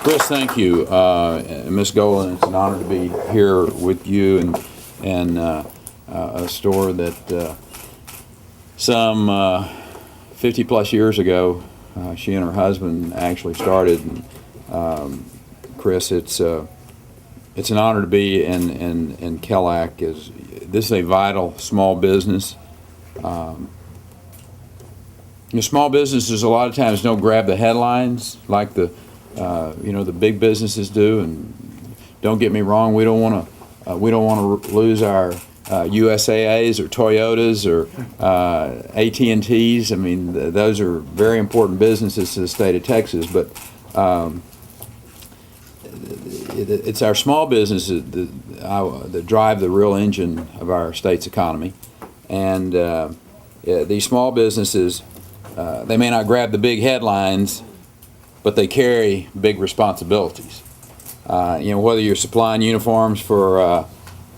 Chris, thank you. Ms. Golan, it's an honor to be here with you and a store that some 50 plus years ago she and her husband actually started. And, Chris, it's an honor to be in Kel-Lac. This is a vital small business. Small businesses a lot of times don't grab the headlines like the big businesses do. And don't get me wrong, we don't want to lose our USAAs or Toyotas or AT&Ts. I mean, those are very important businesses to the state of Texas, but it's our small businesses that drive the real engine of our state's economy. And these small businesses, they may not grab the big headlines, but they carry big responsibilities. Whether you're supplying uniforms for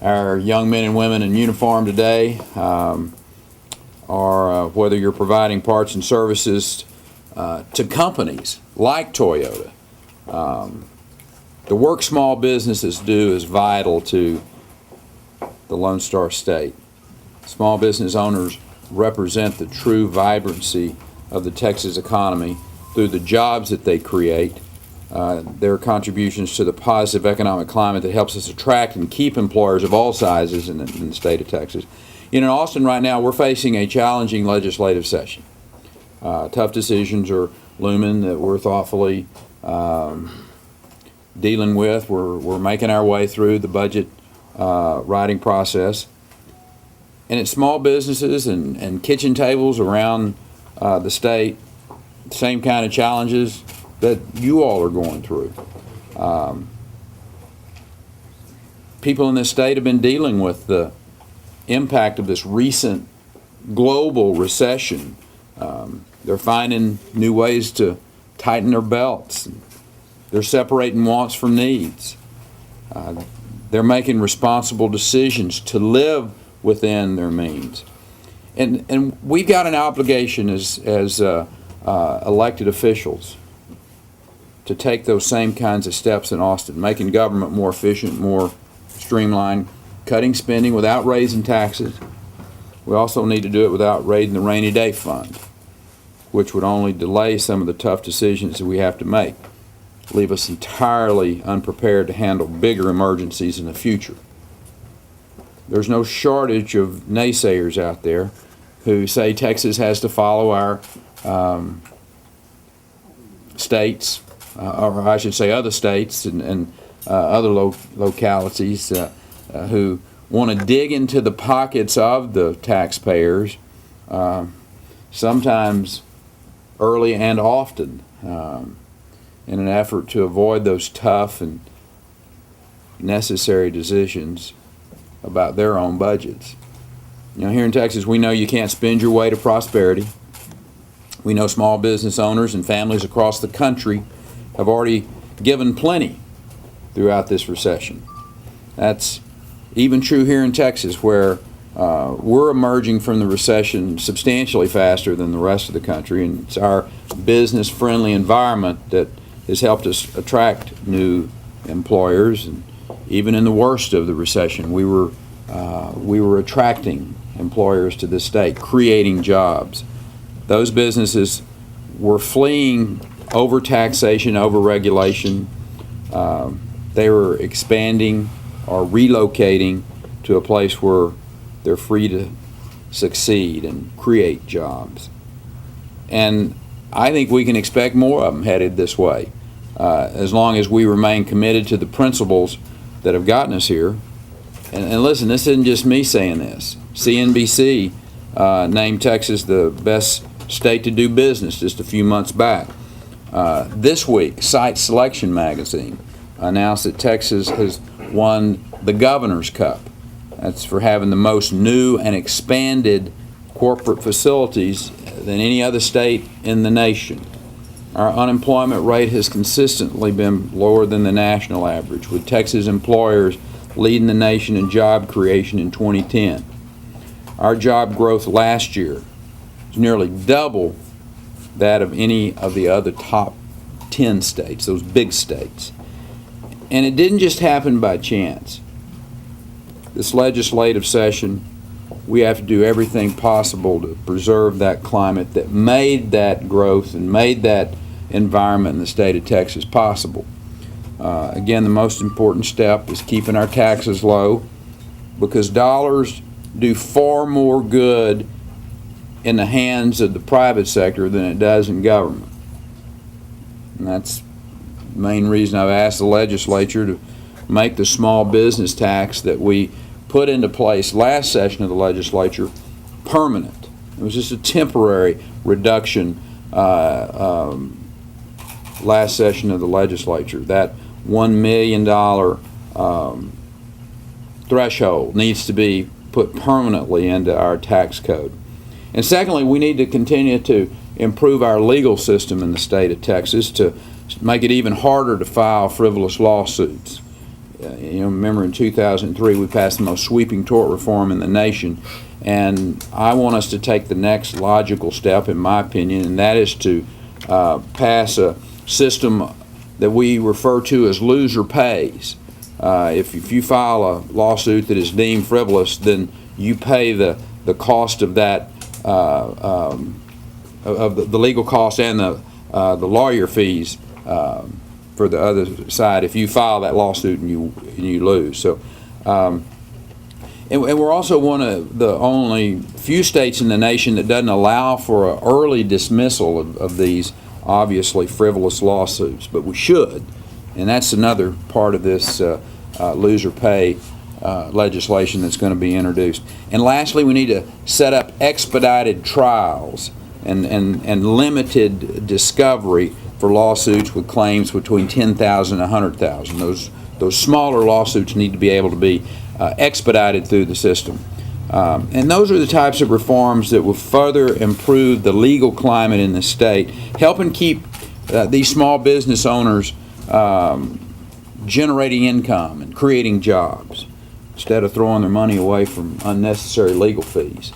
our young men and women in uniform today, or whether you're providing parts and services to companies like Toyota. The work small businesses do is vital to the Lone Star State. Small business owners represent the true vibrancy of the Texas economy through the jobs that they create, their contributions to the positive economic climate that helps us attract and keep employers of all sizes in the state of Texas. In Austin right now, we're facing a challenging legislative session. Tough decisions are looming that we're thoughtfully dealing with. We're making our way through the budget writing process. And it's small businesses and kitchen tables around the state, same kind of challenges that you all are going through. People in this state have been dealing with the impact of this recent global recession. They're finding new ways to tighten their belts. They're separating wants from needs. They're making responsible decisions to live within their means. And we've got an obligation as elected officials to take those same kinds of steps in Austin, making government more efficient, more streamlined, cutting spending without raising taxes. We also need to do it without raiding the rainy day fund, which would only delay some of the tough decisions that we have to make, leave us entirely unprepared to handle bigger emergencies in the future. There's no shortage of naysayers out there who say Texas has to follow our states, or I should say other states and other localities who want to dig into the pockets of the taxpayers, sometimes early and often, in an effort to avoid those tough and necessary decisions about their own budgets. Here in Texas, we know you can't spend your way to prosperity. We know small business owners and families across the country have already given plenty throughout this recession. That's even true here in Texas, where we're emerging from the recession substantially faster than the rest of the country, and it's our business-friendly environment that has helped us attract new employers. And even in the worst of the recession, we were attracting employers to the state, creating jobs. Those businesses were fleeing over-taxation, over-regulation. They were expanding or relocating to a place where they're free to succeed and create jobs. And I think we can expect more of them headed this way, as long as we remain committed to the principles that have gotten us here. And listen, this isn't just me saying this. CNBC named Texas the best state to do business just a few months back. This week, Site Selection magazine announced that Texas has won the Governor's Cup. That's for having the most new and expanded corporate facilities than any other state in the nation. Our unemployment rate has consistently been lower than the national average, with Texas employers leading the nation in job creation in 2010. Our job growth last year is nearly double that of any of the other top 10 states, those big states. And it didn't just happen by chance. This legislative session, we have to do everything possible to preserve that climate that made that growth and made that environment in the state of Texas possible. Again, the most important step is keeping our taxes low, because dollars do far more good in the hands of the private sector than it does in government. And that's the main reason I've asked the legislature to make the small business tax that we put into place last session of the legislature permanent. It was just a temporary reduction last session of the legislature. That $1 million threshold needs to be put permanently into our tax code. And secondly, we need to continue to improve our legal system in the state of Texas to make it even harder to file frivolous lawsuits. Remember in 2003 we passed the most sweeping tort reform in the nation, and I want us to take the next logical step, in my opinion, and that is to pass a system that we refer to as loser pays. If you file a lawsuit that is deemed frivolous, then you pay the cost of that, of the legal cost and the lawyer fees for the other side if you file that lawsuit and you lose. So, and we're also one of the only few states in the nation that doesn't allow for an early dismissal of these obviously frivolous lawsuits, but we should, and that's another part of this loser pay legislation that's going to be introduced. And lastly, we need to set up expedited trials and limited discovery for lawsuits with claims between $10,000 and $100,000. Those smaller lawsuits need to be able to be expedited through the system. And those are the types of reforms that will further improve the legal climate in the state, helping keep these small business owners generating income and creating jobs instead of throwing their money away from unnecessary legal fees.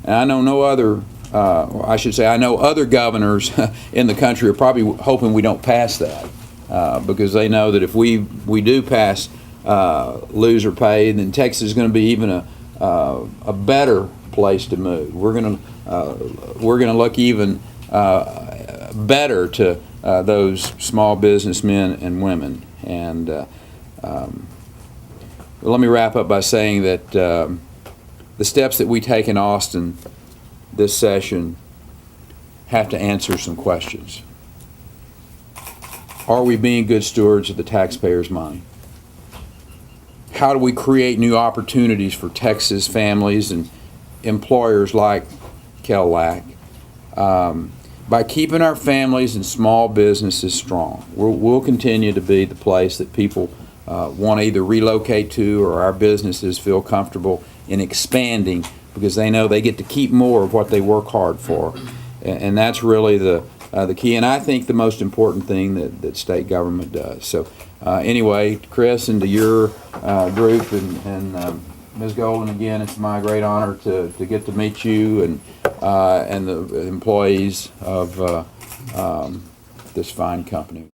And I know no other, I know other governors in the country are probably hoping we don't pass that because they know that if we do pass loser pay, then Texas is going to be even a better place to move. We're going to look even better to those small businessmen and women. And let me wrap up by saying that the steps that we take in Austin this session have to answer some questions. Are we being good stewards of the taxpayers' money? How do we create new opportunities for Texas families and employers like Kel-Lac? By keeping our families and small businesses strong, we'll continue to be the place that people want to either relocate to, or our businesses feel comfortable in expanding because they know they get to keep more of what they work hard for. And that's really the key, and I think the most important thing that state government does. So anyway, Chris, and to your group and Ms. Golden, again, it's my great honor to get to meet you and the employees of this fine company.